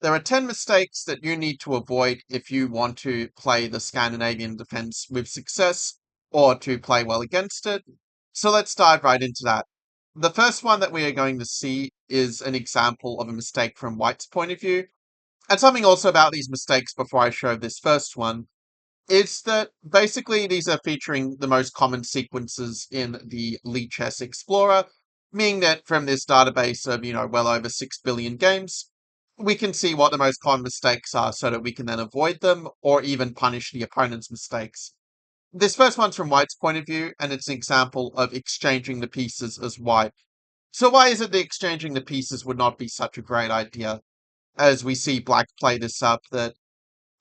There are 10 mistakes that you need to avoid if you want to play the Scandinavian defense with success or to play well against it. So let's dive right into that. The first one that we are going to see is an example of a mistake from White's point of view. And something also about these mistakes before I show this first one is that basically these are featuring the most common sequences in the Lichess Explorer, meaning that from this database of, well over 6 billion games, we can see what the most common mistakes are so that we can then avoid them or even punish the opponent's mistakes. This first one's from White's point of view, and it's an example of exchanging the pieces as White. So why is it that exchanging the pieces would not be such a great idea? As we see Black play this up, that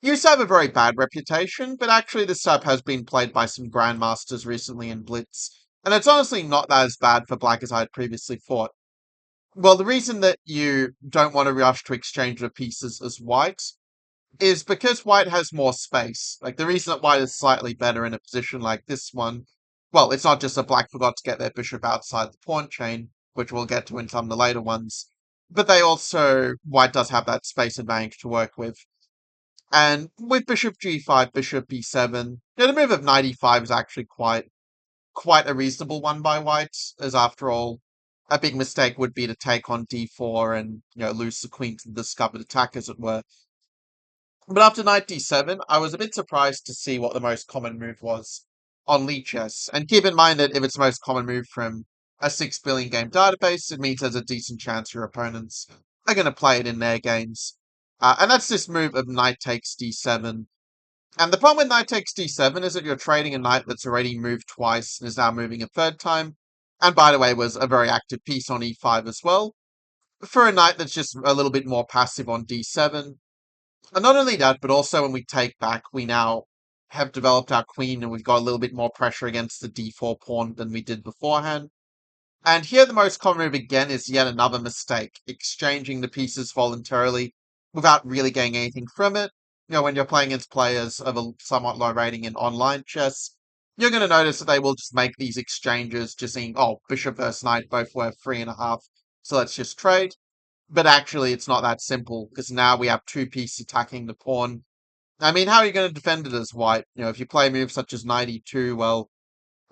used to have a very bad reputation, but actually this sub has been played by some grandmasters recently in Blitz, and it's honestly not as bad for Black as I had previously thought. Well, the reason that you don't want to rush to exchange the pieces as White is because White has more space. Like, the reason that White is slightly better in a position like this one, well, it's not just that Black forgot to get their bishop outside the pawn chain, which we'll get to in some of the later ones, but White does have that space advantage to work with. And with bishop g5, bishop b7, the move of knight e5 is actually quite a reasonable one by White, as after all, a big mistake would be to take on d4 and lose the queen to the discovered attack, as it were. But after knight d7, I was a bit surprised to see what the most common move was on Lichess. And keep in mind that if it's the most common move from a 6 billion game database, it means there's a decent chance your opponents are going to play it in their games. And that's this move of knight takes d7. And the problem with knight takes d7 is that you're trading a knight that's already moved twice and is now moving a third time. And by the way, was a very active piece on e5 as well. For a knight that's just a little bit more passive on d7. And not only that, but also when we take back, we now have developed our queen and we've got a little bit more pressure against the d4 pawn than we did beforehand. And here the most common move again is yet another mistake, exchanging the pieces voluntarily without really getting anything from it. When you're playing against players of a somewhat low rating in online chess, you're going to notice that they will just make these exchanges just saying, oh, bishop versus knight, both worth 3.5, so let's just trade. But actually, it's not that simple, because now we have two pieces attacking the pawn. I mean, how are you going to defend it as white? If you play moves such as knight e2, well,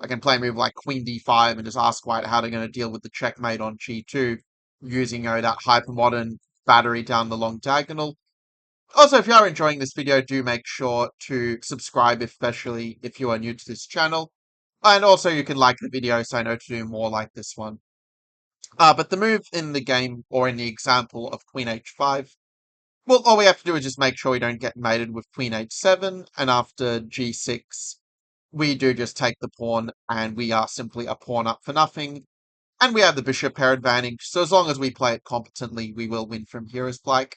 I can play a move like queen d5 and just ask white how they're going to deal with the checkmate on g2 using that hypermodern battery down the long diagonal. Also, if you are enjoying this video, do make sure to subscribe, especially if you are new to this channel. And also you can like the video so I know to do more like this one. But the move in the game, or in the example of queen h5, well, all we have to do is just make sure we don't get mated with queen h7, and after g6, we do just take the pawn, and we are simply a pawn up for nothing. And we have the bishop pair advantage, so as long as we play it competently, we will win from here as black.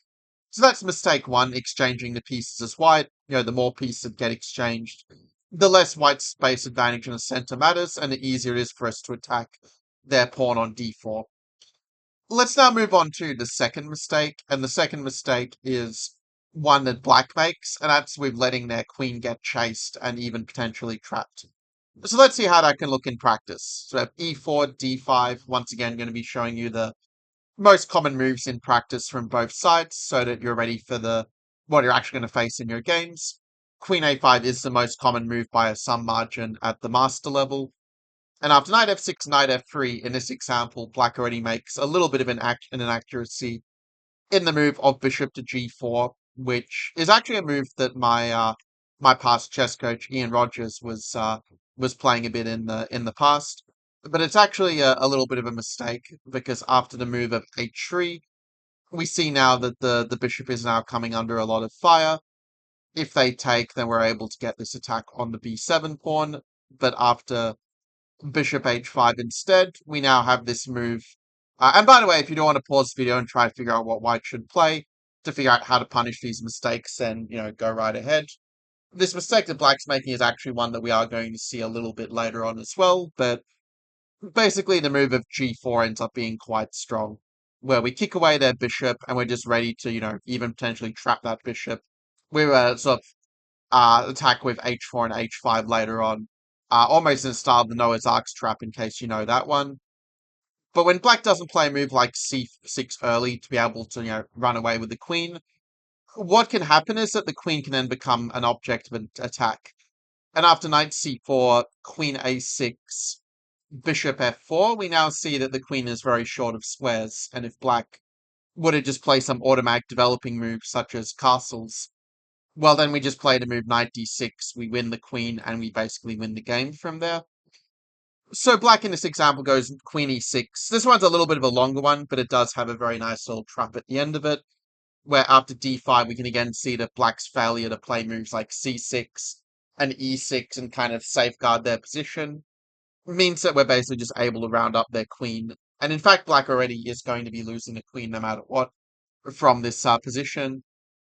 So that's mistake one, exchanging the pieces as white. The more pieces that get exchanged, the less white space advantage in the center matters, and the easier it is for us to attack their pawn on d4. Let's now move on to the second mistake, and the second mistake is one that black makes, and that's with letting their queen get chased and even potentially trapped. So let's see how that can look in practice. So we have e4, d5, once again going to be showing you the most common moves in practice from both sides, so that you're ready for what you're actually going to face in your games. Queen a5 is the most common move by some margin at the master level. And after knight f6, knight f3, in this example, black already makes a little bit of an inaccuracy in the move of bishop to g4, which is actually a move that my past chess coach Ian Rogers was playing a bit in the past. But it's actually a little bit of a mistake, because after the move of h3, we see now that the bishop is now coming under a lot of fire. If they take, then we're able to get this attack on the b7 pawn. But after bishop h5 instead, we now have this move. And by the way, if you don't want to pause the video and try to figure out what white should play to figure out how to punish these mistakes, then, go right ahead. This mistake that black's making is actually one that we are going to see a little bit later on as well, but basically the move of g4 ends up being quite strong, where we kick away their bishop and we're just ready to, even potentially trap that bishop. We're sort of attack with h4 and h5 later on. Almost in the style of the Noah's Ark's trap, in case you know that one. But when black doesn't play a move like c6 early to be able to, run away with the queen, What can happen is that the queen can then become an object of attack. And after knight c4, queen a6, bishop f4, we now see that the queen is very short of squares. And if black were to just play some automatic developing moves such as castles, well, then we just play the move knight d6, we win the queen, and we basically win the game from there. So black in this example goes queen e6. This one's a little bit of a longer one, but it does have a very nice little trap at the end of it, where after d5 we can again see that black's failure to play moves like c6 and e6 and kind of safeguard their position means that we're basically just able to round up their queen. And in fact, black already is going to be losing the queen no matter what from this position.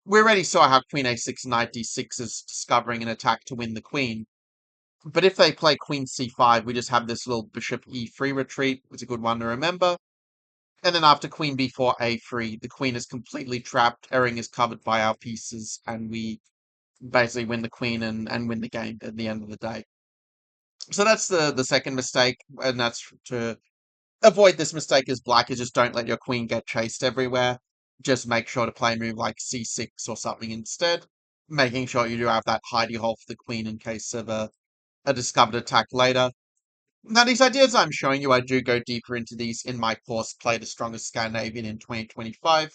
We already saw how queen a6 and knight d6 is discovering an attack to win the queen. But if they play queen c5, we just have this little bishop e3 retreat. It's a good one to remember. And then after queen b4, a3, the queen is completely trapped, everything is covered by our pieces, and we basically win the queen and win the game at the end of the day. So that's the second mistake, and that's to avoid this mistake as black is just don't let your queen get chased everywhere. Just make sure to play a move like c6 or something instead, making sure you do have that hidey hole for the queen in case of a discovered attack later. Now, these ideas I'm showing you, I do go deeper into these in my course, Play the Strongest Scandinavian in 2025.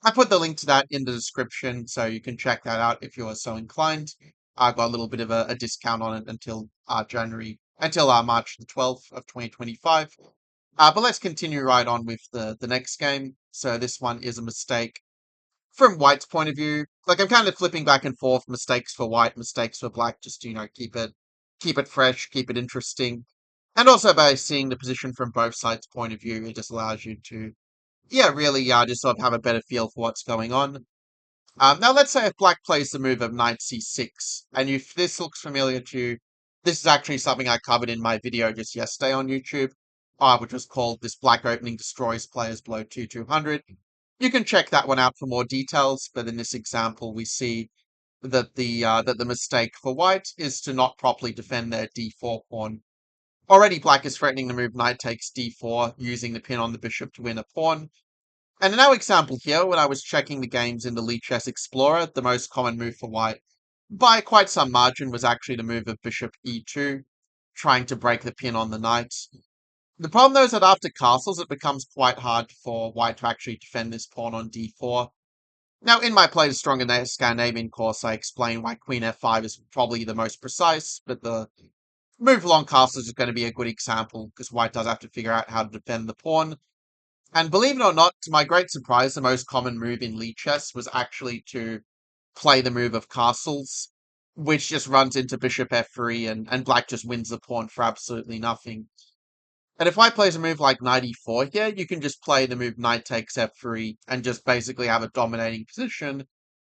I put the link to that in the description, so you can check that out if you are so inclined. I got a little bit of a discount on it until March the 12th of 2025. But let's continue right on with the next game. So this one is a mistake from White's point of view. Like I'm kind of flipping back and forth, mistakes for White, mistakes for Black, just to, keep it fresh, keep it interesting. And also by seeing the position from both sides' point of view, it just allows you to, really, just sort of have a better feel for what's going on. Now, let's say if black plays the move of knight c6, and if this looks familiar to you, this is actually something I covered in my video just yesterday on YouTube, which was called This Black Opening Destroys Players Below 200. You can check that one out for more details, but in this example, we see that the mistake for white is to not properly defend their d4 pawn. Already black is threatening the move knight takes d4, using the pin on the bishop to win a pawn. And in our example here, when I was checking the games in the Lichess Explorer, the most common move for white, by quite some margin, was actually the move of bishop e2, trying to break the pin on the knight. The problem though is that after castles, it becomes quite hard for white to actually defend this pawn on d4. Now, in my Play the Stronger Scandinavian course, I explain why queen f5 is probably the most precise, but the move along castles is going to be a good example, because white does have to figure out how to defend the pawn. And believe it or not, to my great surprise, the most common move in Lichess was actually to play the move of castles, which just runs into bishop f3, and black just wins the pawn for absolutely nothing. And if white plays a move like knight e4 here, you can just play the move knight takes f3 and just basically have a dominating position,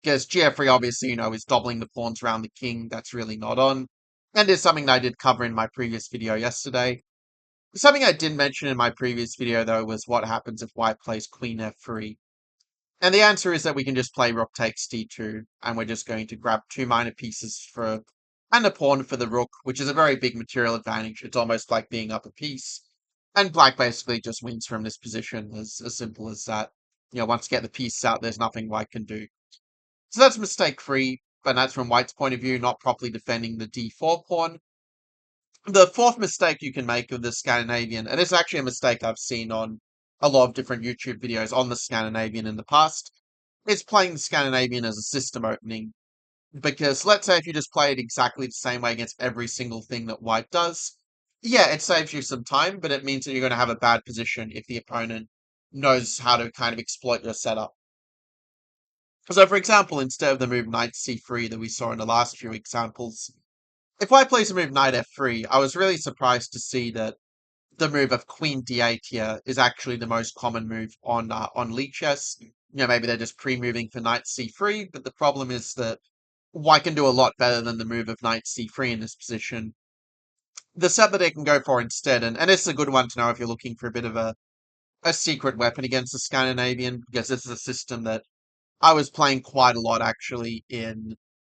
because g3 obviously, is doubling the pawns around the king. That's really not on. And is something that I did cover in my previous video yesterday. Something I didn't mention in my previous video, though, was what happens if white plays queen f3. And the answer is that we can just play rook takes d2, and we're just going to grab two minor pieces and a pawn for the rook, which is a very big material advantage. It's almost like being up a piece. And black basically just wins from this position, as simple as that. Once you get the pieces out, there's nothing white can do. So that's mistake free, but that's from white's point of view, not properly defending the d4 pawn. The fourth mistake you can make of the Scandinavian, and it's actually a mistake I've seen on a lot of different YouTube videos on the Scandinavian in the past, is playing the Scandinavian as a system opening. Because let's say if you just play it exactly the same way against every single thing that white does, yeah, it saves you some time, but it means that you're going to have a bad position if the opponent knows how to kind of exploit your setup. So, for example, instead of the move knight c3 that we saw in the last few examples, if white plays the move knight f3, I was really surprised to see that the move of queen d8 here is actually the most common move on Lichess. Maybe they're just pre-moving for knight c3, but the problem is that white can do a lot better than the move of knight c3 in this position. The set that they can go for instead, and it's a good one to know if you're looking for a bit of a secret weapon against the Scandinavian, because this is a system that I was playing quite a lot actually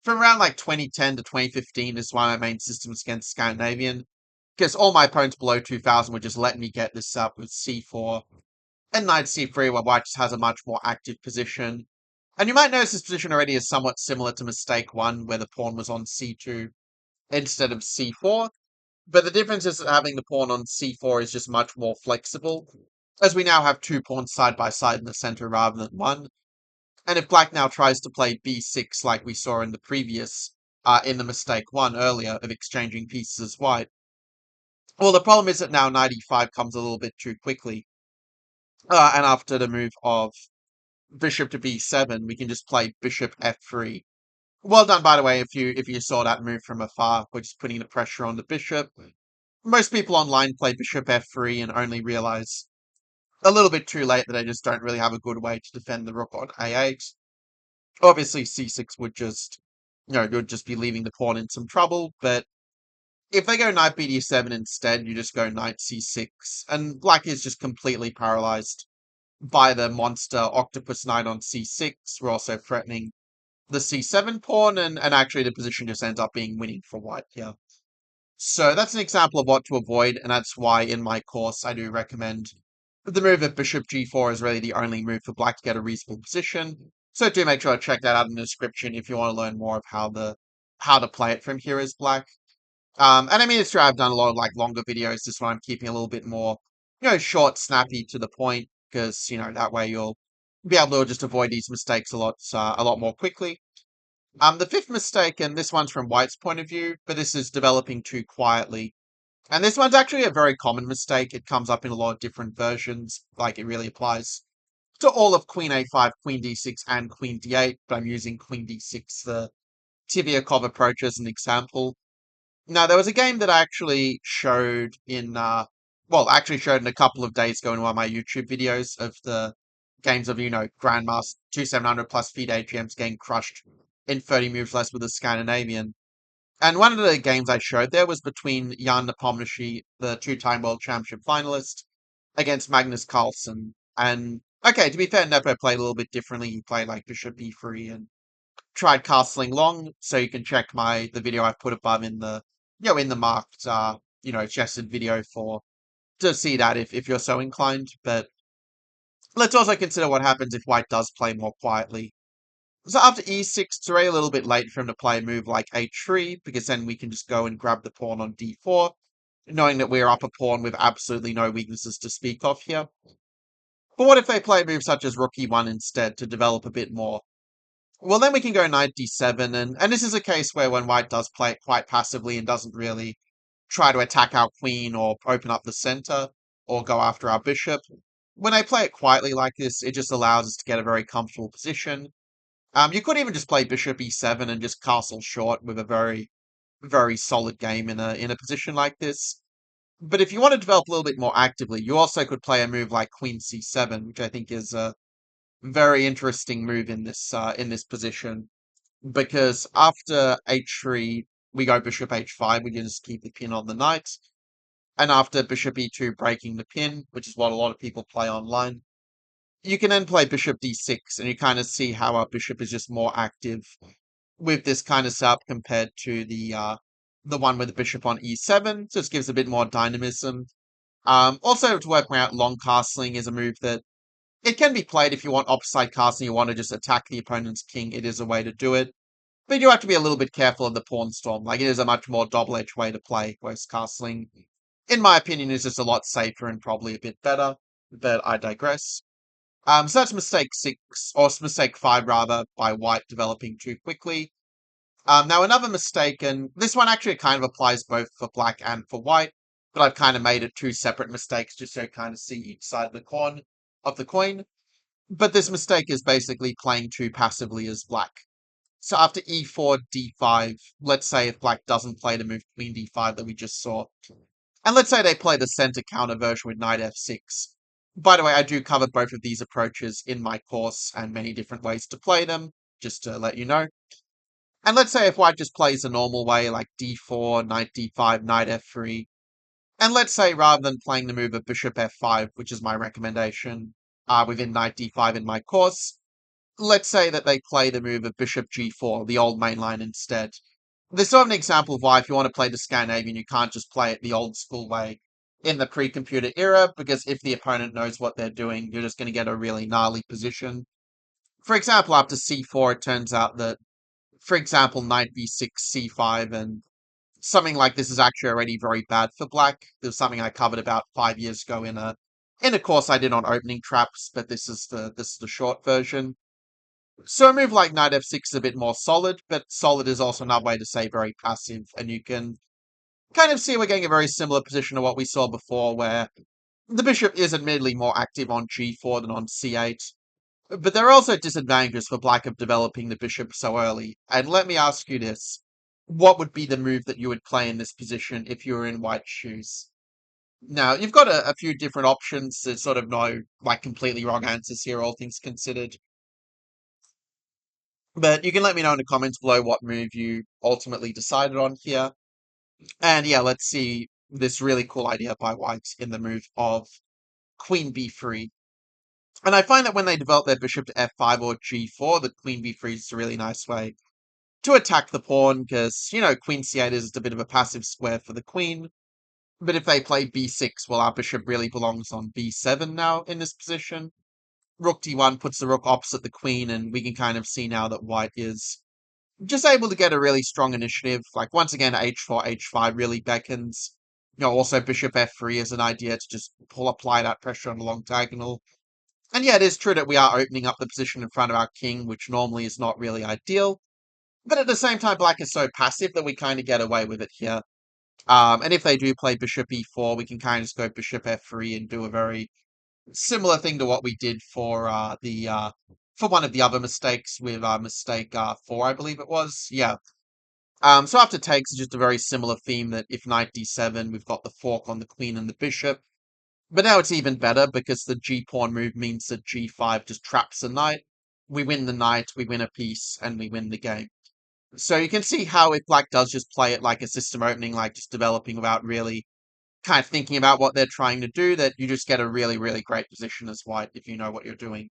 from around like 2010 to 2015 is one of my main systems against Scandinavian. Because all my opponents below 2000 would just let me get this up with c4 and knight c3, where white just has a much more active position. And you might notice this position already is somewhat similar to mistake 1, where the pawn was on c2 instead of c4. But the difference is that having the pawn on c4 is just much more flexible, as we now have 2 pawns side by side in the center rather than 1. And if black now tries to play b6 like we saw in the previous, in the mistake 1 earlier of exchanging pieces as white, well, the problem is that now knight e5 comes a little bit too quickly. And after the move of bishop to b7, we can just play bishop f3. Well done, by the way, if you saw that move from afar, which is putting the pressure on the bishop. Most people online play bishop f3 and only realize a little bit too late that they just don't really have a good way to defend the rook on a8. Obviously, c6 would just, you'd just be leaving the pawn in some trouble, but if they go knight bd7 instead, you just go knight c6, and black is just completely paralyzed by the monster octopus knight on c6. We're also threatening the c7 pawn, and actually the position just ends up being winning for white here. So that's an example of what to avoid, and that's why in my course I do recommend the move of bishop g4 is really the only move for black to get a reasonable position. So do make sure to check that out in the description if you want to learn more of how to play it from here as black. And I mean, it's true, I've done a lot of like longer videos. This one I'm keeping a little bit more, short, snappy, to the point, because that way you'll be able to just avoid these mistakes a lot more quickly. The fifth mistake, and this one's from White's point of view, but this is developing too quietly. And this one's actually a very common mistake. It comes up in a lot of different versions. Like, it really applies to all of Queen a5, Queen d6, and Queen d8, but I'm using Queen d6, the Tiviakov approach, as an example. Now, there was a game that I actually showed actually showed in a couple of days ago in one of my YouTube videos of the games of, Grandmaster 2700 plus FIDE AGMs getting crushed in 30 moves less with the Scandinavian. And one of the games I showed there was between Jan Nepomniachtchi, the two-time World Championship finalist, against Magnus Carlsen. And, okay, to be fair, Nepo played a little bit differently. He played, like, bishop b3 and tried castling long, so you can check the video I put above in the, in the marked, suggested video to see that if you're so inclined. But let's also consider what happens if white does play more quietly. So after e6, it's already a little bit late for him to play a move like h3, because then we can just go and grab the pawn on d4, knowing that we're up a pawn with absolutely no weaknesses to speak of here. But what if they play a move such as rook e1 instead to develop a bit more? Well, then we can go knight d7, and this is a case where when white does play it quite passively and doesn't really try to attack our queen or open up the center or go after our bishop, when they play it quietly like this, it just allows us to get a very comfortable position. You could even just play bishop e7 and just castle short with a very, very solid game in a position like this. But if you want to develop a little bit more actively, you also could play a move like queen c7, which I think is a very interesting move in this position. Because after h3, we go bishop h5, we can just keep the pin on the knight. And after bishop e2 breaking the pin, which is what a lot of people play online, you can then play bishop d6, and you kind of see how our bishop is just more active with this kind of setup compared to the one with the bishop on e7. Just gives a bit more dynamism. Also, to work out long castling is a move that it can be played if you want offside castling, you want to just attack the opponent's king. It is a way to do it. But you have to be a little bit careful of the pawn storm. Like, it is a much more double-edged way to play, whereas castling, in my opinion, is just a lot safer and probably a bit better. But I digress. So that's mistake 6, or mistake 5 rather, by white developing too quickly. Now another mistake, and this one actually kind of applies both for black and for white, but I've kind of made it two separate mistakes just so you kind of see each side of the coin. But this mistake is basically playing too passively as black. So after e4, d5, let's say if black doesn't play the move queen d5 that we just saw, and let's say they play the center counter version with knight f6. By the way, I do cover both of these approaches in my course and many different ways to play them, just to let you know. And let's say if white just plays the normal way, like d4, knight d5, knight f3, and let's say rather than playing the move of bishop f5, which is my recommendation within knight d5 in my course, let's say that they play the move of bishop g4, the old main line instead. This is sort of an example of why if you want to play the Scandinavian, you can't just play it the old school way in the pre-computer era, because if the opponent knows what they're doing, you're just going to get a really gnarly position. For example, after c4, it turns out that, for example, knight b6, c5, and something like this is actually already very bad for black. There's something I covered about 5 years ago in a course I did on opening traps, but this is the short version. So a move like knight f6 is a bit more solid, but solid is also another way to say very passive, and you can kind of see we're getting a very similar position to what we saw before, where the bishop is admittedly more active on g4 than on c8, but there are also disadvantages for black of developing the bishop so early. And let me ask you this. What would be the move that you would play in this position if you were in white's shoes? Now, you've got a few different options. There's sort of no, like, completely wrong answers here, all things considered. But you can let me know in the comments below what move you ultimately decided on here. And yeah, let's see this really cool idea by white in the move of queen b3. And I find that when they develop their bishop to f5 or g4, the queen b3 is a really nice way to attack the pawn, because, queen c8 is just a bit of a passive square for the queen. But if they play b6, well, our bishop really belongs on b7 now in this position. Rook d1 puts the rook opposite the queen, and we can kind of see now that white is just able to get a really strong initiative. Like, once again, h4, h5 really beckons. Also bishop f3 is an idea to just apply that pressure on the long diagonal. And yeah, it is true that we are opening up the position in front of our king, which normally is not really ideal. But at the same time, black is so passive that we kind of get away with it here. And if they do play bishop e4, we can kind of just go bishop f3 and do a very similar thing to what we did for one of the other mistakes with mistake 4, I believe it was. Yeah. So after takes is just a very similar theme, that if knight d7, we've got the fork on the queen and the bishop. But now it's even better because the g-pawn move means that g5 just traps the knight. We win the knight, we win a piece, and we win the game. So you can see how if black does just play it like a system opening, like just developing without really kind of thinking about what they're trying to do, that you just get a really, really great position as white if you know what you're doing.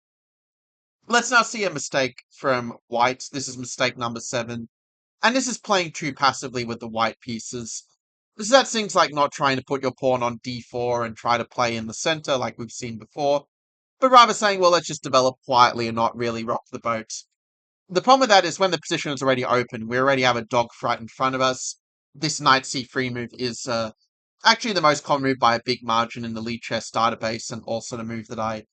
Let's now see a mistake from white. This is mistake number 7. And this is playing too passively with the white pieces. So that's things like not trying to put your pawn on d4 and try to play in the center like we've seen before, but rather saying, well, let's just develop quietly and not really rock the boat. The problem with that is when the position is already open, we already have a dogfight in front of us. This knight c3 move is actually the most common move by a big margin in the lead chess database, and also the move that I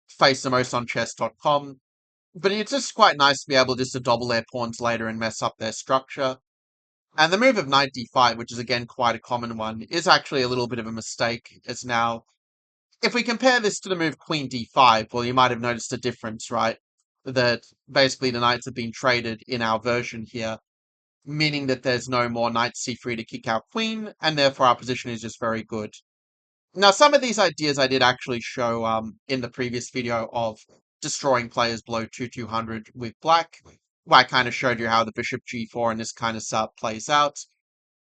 face the most on chess.com. But it's just quite nice to be able just to double their pawns later and mess up their structure. And the move of knight d5, which is again quite a common one, is actually a little bit of a mistake, as now, if we compare this to the move queen d5, well, you might have noticed a difference, right? That basically the knights have been traded in our version here, meaning that there's no more knight c3 to kick our queen, and therefore our position is just very good. Now, some of these ideas I did actually show in the previous video of destroying players below 2200 with black, where I kind of showed you how the bishop g4 and this kind of stuff plays out.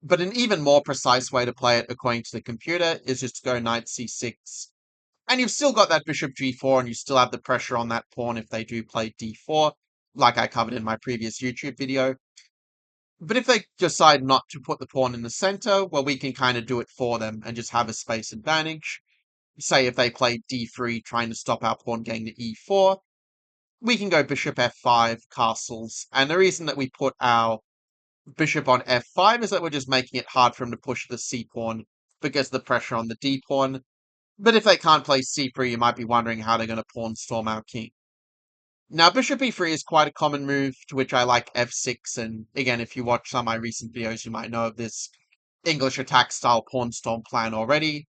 But an even more precise way to play it, according to the computer, is just to go knight c6. And you've still got that bishop g4, and you still have the pressure on that pawn if they do play d4, like I covered in my previous YouTube video. But if they decide not to put the pawn in the center, well, we can kind of do it for them and just have a space advantage. Say if they play d3, trying to stop our pawn getting to e4, we can go bishop f5, castles. And the reason that we put our bishop on f5 is that we're just making it hard for him to push the c-pawn because of the pressure on the d-pawn. But if they can't play c3, you might be wondering how they're going to pawn storm our king. Now, bishop e3 is quite a common move, to which I like f6, and again, if you watch some of my recent videos, you might know of this English attack style pawn storm plan already.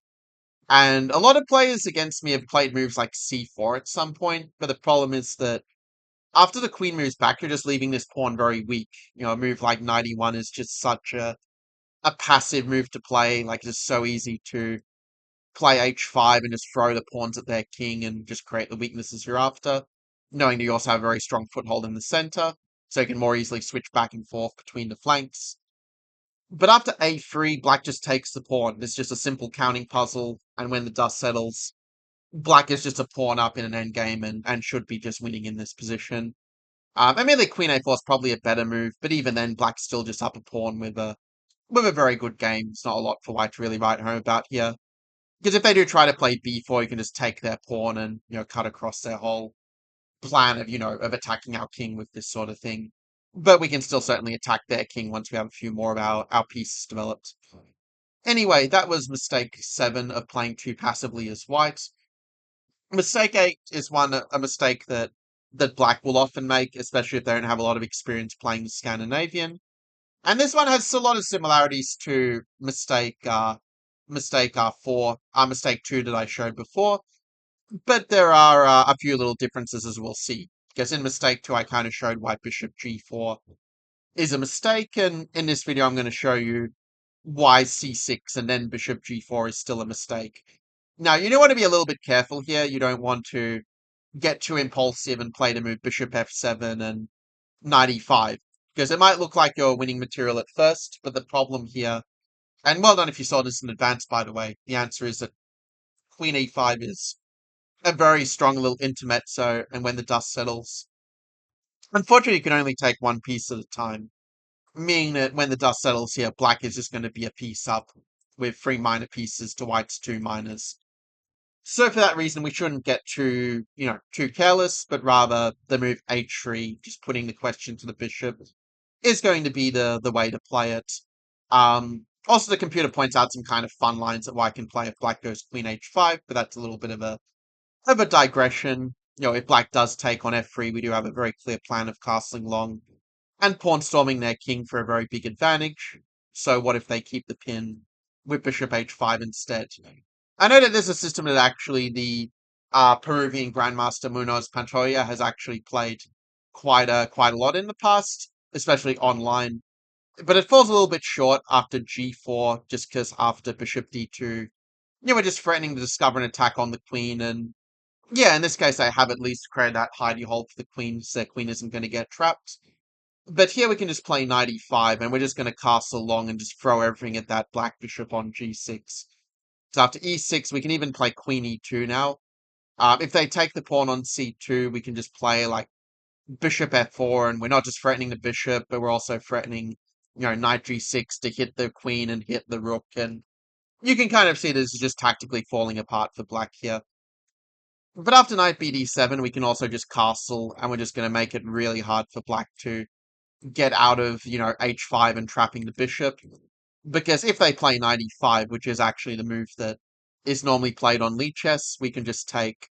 And a lot of players against me have played moves like c4 at some point, but the problem is that after the queen moves back, you're just leaving this pawn very weak. A move like knight e1 is just such a passive move to play, like it's so easy to play h5 and just throw the pawns at their king and just create the weaknesses you're after, knowing that you also have a very strong foothold in the center, so you can more easily switch back and forth between the flanks. But after a3, black just takes the pawn. It's just a simple counting puzzle, and when the dust settles, black is just a pawn up in an endgame and should be just winning in this position. I mean, the queen a4 is probably a better move, but even then, black's still just up a pawn with a very good game. It's not a lot for white to really write home about here. Because if they do try to play b4, you can just take their pawn and, cut across their whole plan of, of attacking our king with this sort of thing. But we can still certainly attack their king once we have a few more of our pieces developed. Anyway, that was mistake 7 of playing too passively as white. Mistake 8 is a mistake that black will often make, especially if they don't have a lot of experience playing the Scandinavian. And this one has a lot of similarities to mistake 2 that I showed before, but there are a few little differences as we'll see. Because in mistake 2, I kind of showed why bishop g4 is a mistake, and in this video, I'm going to show you why c6 and then bishop g4 is still a mistake. Now, you do want to be a little bit careful here. You don't want to get too impulsive and play the move bishop f7 and knight e5, because it might look like you're winning material at first, but the problem here, and well done if you saw this in advance, by the way, the answer is that queen e5 is a very strong little intermezzo, and when the dust settles, unfortunately, you can only take one piece at a time, meaning that when the dust settles here, black is just going to be a piece up with 3 minor pieces to white's 2 minors. So for that reason, we shouldn't get too careless, but rather the move h3, just putting the question to the bishop, is going to be the way to play it. Also, the computer points out some kind of fun lines that white can play if black goes queen h5, but that's a little bit of a digression. If black does take on f3, we do have a very clear plan of castling long and pawn storming their king for a very big advantage. So what if they keep the pin with bishop h5 instead? I know that there's a system that actually the Peruvian Grandmaster Munoz Pantoja has actually played quite a lot in the past, especially online. But it falls a little bit short after g4, just because after bishop d2, we're just threatening to discover an attack on the queen, and yeah, in this case, I have at least created that hidey hole for the queen, so the queen isn't going to get trapped. But here we can just play knight e5, and we're just going to castle long and just throw everything at that black bishop on g6. So after e6, we can even play queen e2 now. If they take the pawn on c2, we can just play like bishop f4, and we're not just threatening the bishop, but we're also threatening, knight g6 to hit the queen and hit the rook, and you can kind of see this is just tactically falling apart for black here. But after knight bd7, we can also just castle, and we're just going to make it really hard for black to get out of, h5 and trapping the bishop. Because if they play knight e5, which is actually the move that is normally played on lichess, we can just take.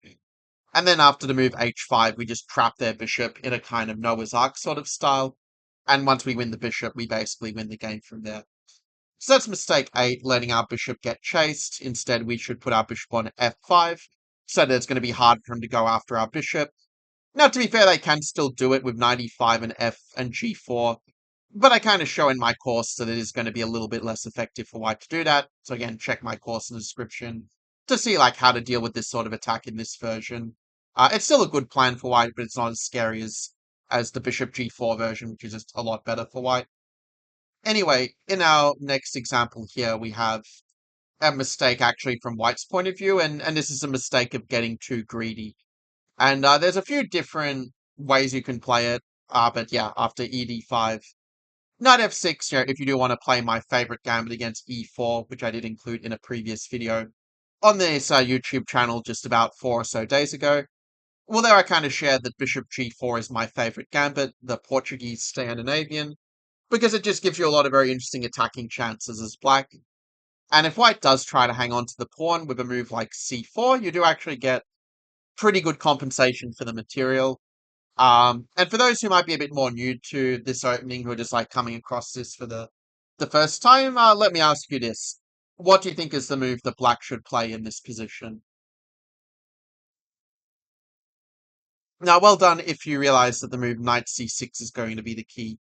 And then after the move h5, we just trap their bishop in a kind of Noah's Ark sort of style. And once we win the bishop, we basically win the game from there. So that's mistake 8, letting our bishop get chased. Instead, we should put our bishop on f5, so that it's going to be hard for him to go after our bishop. Now, to be fair, they can still do it with knight e5 and f and g4, but I kind of show in my course that it is going to be a little bit less effective for white to do that. So again, check my course in the description to see how to deal with this sort of attack in this version. It's still a good plan for white, but it's not as scary as the bishop g4 version, which is just a lot better for white. Anyway, in our next example here, we have a mistake actually from white's point of view, and this is a mistake of getting too greedy. And there's a few different ways you can play it, but yeah, after ed5, knight f6, if you do want to play my favorite gambit against e4, which I did include in a previous video on this YouTube channel just about 4 or so days ago. Well, there I kind of shared that bishop g4 is my favorite gambit, the Portuguese Scandinavian, because it just gives you a lot of very interesting attacking chances as black. And if white does try to hang on to the pawn with a move like c4, you do actually get pretty good compensation for the material. And for those who might be a bit more new to this opening, who are just coming across this for the first time, let me ask you this. What do you think is the move that black should play in this position? Now, well done if you realize that the move knight c6 is going to be the key.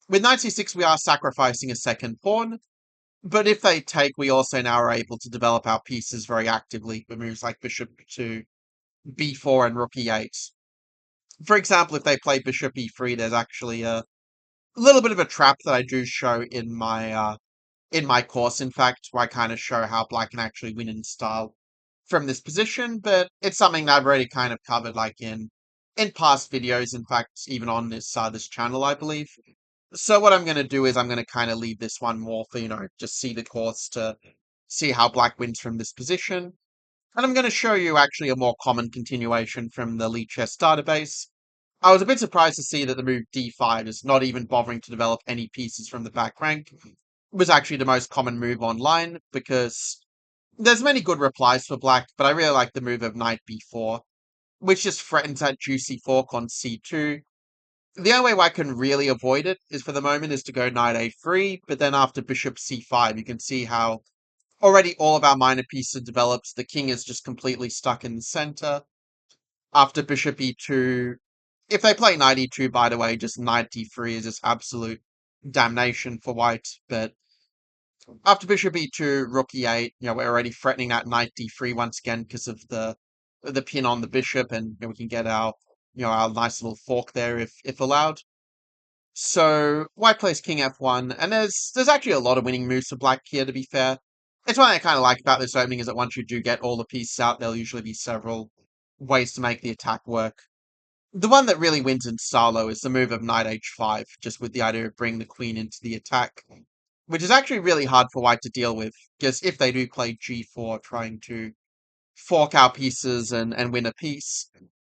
With knight c6, we are sacrificing a second pawn, but if they take, we also now are able to develop our pieces very actively with moves like bishop to b4 and rook e8. For example, if they play bishop e3, there's actually a little bit of a trap that I do show in my course, in fact, where I kind of show how black can actually win in style from this position, but it's something that I've already kind of covered in past videos, in fact, even on this channel, I believe. So what I'm going to do is I'm going to kind of leave this one more for, just see the course to see how black wins from this position. And I'm going to show you actually a more common continuation from the Lee Chess database. I was a bit surprised to see that the move d5 is not even bothering to develop any pieces from the back rank. It was actually the most common move online because there's many good replies for black, but I really like the move of knight b4, which just threatens that juicy fork on c2. The only way I can really avoid it is for the moment is to go knight a3, but then after bishop c5, you can see how already all of our minor pieces develops. The king is just completely stuck in the center. After bishop e2, if they play knight e2, by the way, just knight d3 is just absolute damnation for white. But after bishop e2, rook e8, we're already threatening that knight d3 once again because of the pin on the bishop, and we can get our nice little fork there if allowed. So white plays king f1, and there's actually a lot of winning moves for black here, to be fair. It's one thing I kind of like about this opening is that once you do get all the pieces out, there'll usually be several ways to make the attack work. The one that really wins in style, though, is the move of knight h5, just with the idea of bringing the queen into the attack, which is actually really hard for white to deal with, because if they do play g4, trying to fork out pieces and win a piece,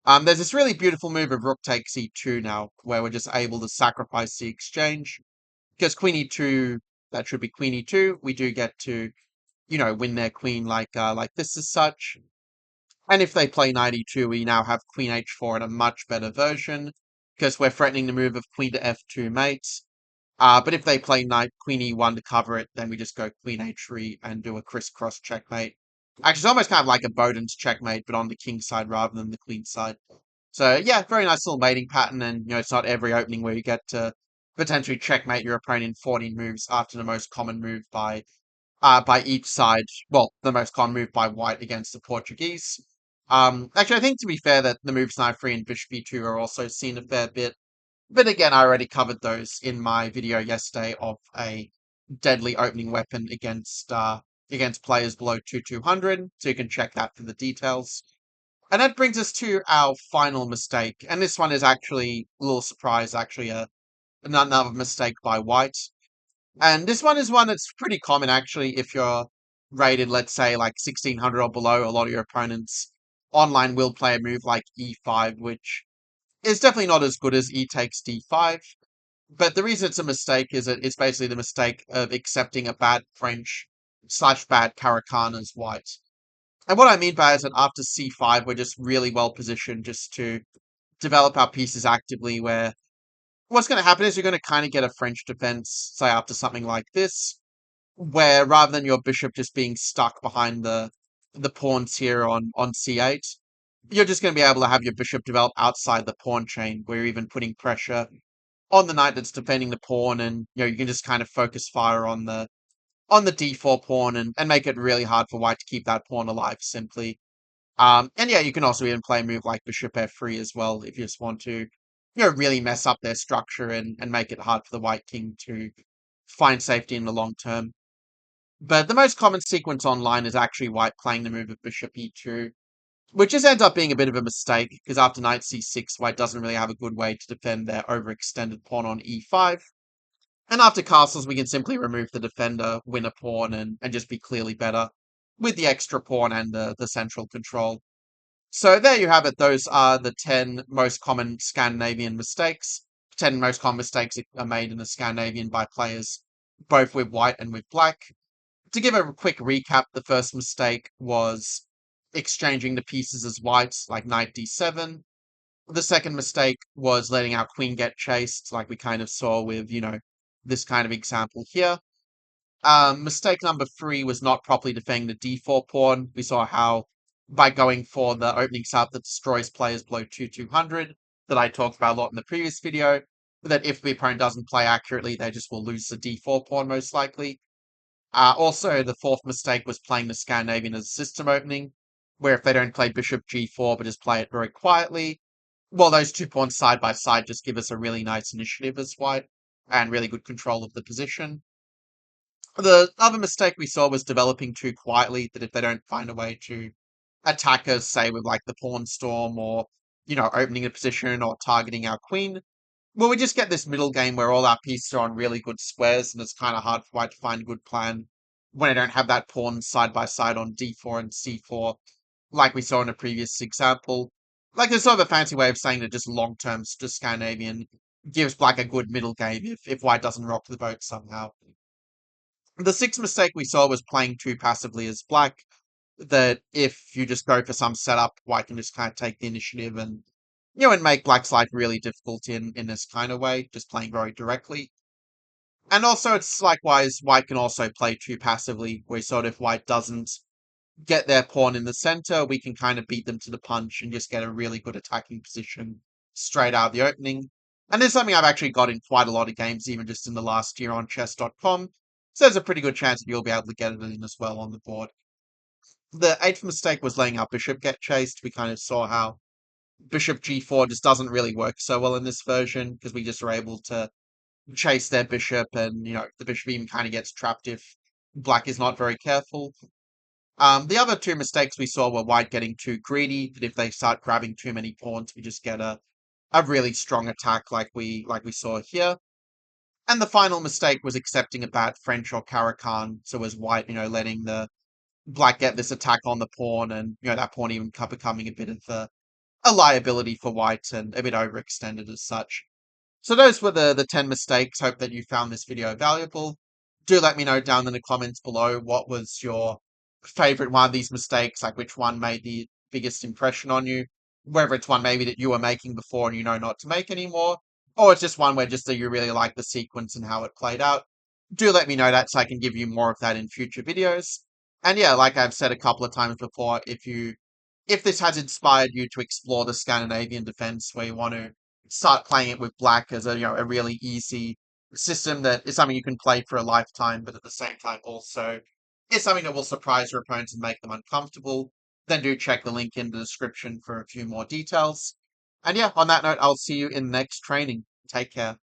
there's this really beautiful move of rook takes e2 now, where we're just able to sacrifice the exchange. Because queen e2, that should be queen e2, we do get to, win their queen like this as such. And if they play knight e2, we now have queen h4 in a much better version, because we're threatening the move of queen to f2 mates. But if they play knight queen e1 to cover it, then we just go queen h3 and do a crisscross checkmate. Actually, it's almost kind of like a Bowden's checkmate, but on the king side rather than the queen side. So yeah, very nice little mating pattern, and it's not every opening where you get to potentially checkmate your opponent in 14 moves after the most common move by each side. Well, the most common move by white against the Portuguese. Actually, I think to be fair that the moves knight 3 and bishop e2 are also seen a fair bit. But again, I already covered those in my video yesterday of a deadly opening weapon against players below 200, so you can check that for the details. And that brings us to our final mistake, and this one is actually a little surprise, actually another mistake by white. And this one is one that's pretty common actually if you're rated, let's say, like 1600 or below. A lot of your opponents online will play a move like e5, which is definitely not as good as e takes d5. But the reason it's a mistake is that it's basically the mistake of accepting a bad French slash bad Caracan as white. And what I mean by it is that after c5, we're just really well positioned just to develop our pieces actively, where what's going to happen is you're going to kind of get a French defense, say after something like this, where rather than your bishop just being stuck behind the pawns here on c8, you're just going to be able to have your bishop develop outside the pawn chain, where you're even putting pressure on the knight that's defending the pawn, and you can just kind of focus fire on the d4 pawn and make it really hard for white to keep that pawn alive simply. And yeah, you can also even play a move like bishop f3 as well if you just want to, really mess up their structure and make it hard for the white king to find safety in the long term. But the most common sequence online is actually white playing the move of bishop e2, which just ends up being a bit of a mistake, because after knight c6, white doesn't really have a good way to defend their overextended pawn on e5. And after castles, we can simply remove the defender, win a pawn, and just be clearly better with the extra pawn and the central control. So there you have it. Those are the 10 most common Scandinavian mistakes. 10 most common mistakes that are made in the Scandinavian by players, both with white and with black. To give a quick recap, the first mistake was exchanging the pieces as whites, like knight d7. The second mistake was letting our queen get chased, like we kind of saw with, this kind of example here. Mistake number 3 was not properly defending the d4 pawn. We saw how by going for the opening sub that destroys players below 200, that I talked about a lot in the previous video, that if the opponent doesn't play accurately, they just will lose the d4 pawn most likely. Also, the fourth mistake was playing the Scandinavian as a system opening, where if they don't play bishop g4 but just play it very quietly, well, those two pawns side by side just give us a really nice initiative as white, and really good control of the position. The other mistake we saw was developing too quietly, that if they don't find a way to attack us, say with like the pawn storm or, opening a position or targeting our queen, well, we just get this middle game where all our pieces are on really good squares, and it's kind of hard for white to find a good plan when I don't have that pawn side by side on d4 and c4 like we saw in a previous example. Like there's sort of a fancy way of saying that just long term to Scandinavian gives black a good middle game if white doesn't rock the boat somehow. The sixth mistake we saw was playing too passively as black, that if you just go for some setup, white can just kind of take the initiative and and make black's life really difficult in this kind of way, just playing very directly. And also it's likewise white can also play too passively, where sort of if white doesn't get their pawn in the center, we can kind of beat them to the punch and just get a really good attacking position straight out of the opening. And it's something I've actually got in quite a lot of games, even just in the last year on chess.com. So there's a pretty good chance that you'll be able to get it in as well on the board. The eighth mistake was letting our bishop get chased. We kind of saw how bishop g4 just doesn't really work so well in this version because we just are able to chase their bishop, and the bishop even kind of gets trapped if black is not very careful. The other two mistakes we saw were white getting too greedy, that if they start grabbing too many pawns, we just get a really strong attack like we saw here. And the final mistake was accepting a bad French or Caracan, so as white, letting the black get this attack on the pawn, and that pawn even becoming a bit of a liability for white and a bit overextended as such. So those were the 10 mistakes. Hope that you found this video valuable. Do let me know down in the comments below what was your favorite one of these mistakes, like which one made the biggest impression on you, whether it's one maybe that you were making before and you know not to make anymore, or it's just one where just that you really like the sequence and how it played out. Do let me know that so I can give you more of that in future videos. And yeah, like I've said a couple of times before, if this has inspired you to explore the Scandinavian defense where you want to start playing it with black as a really easy system that is something you can play for a lifetime, but at the same time also is something that will surprise your opponents and make them uncomfortable, then do check the link in the description for a few more details. And yeah, on that note, I'll see you in the next training. Take care.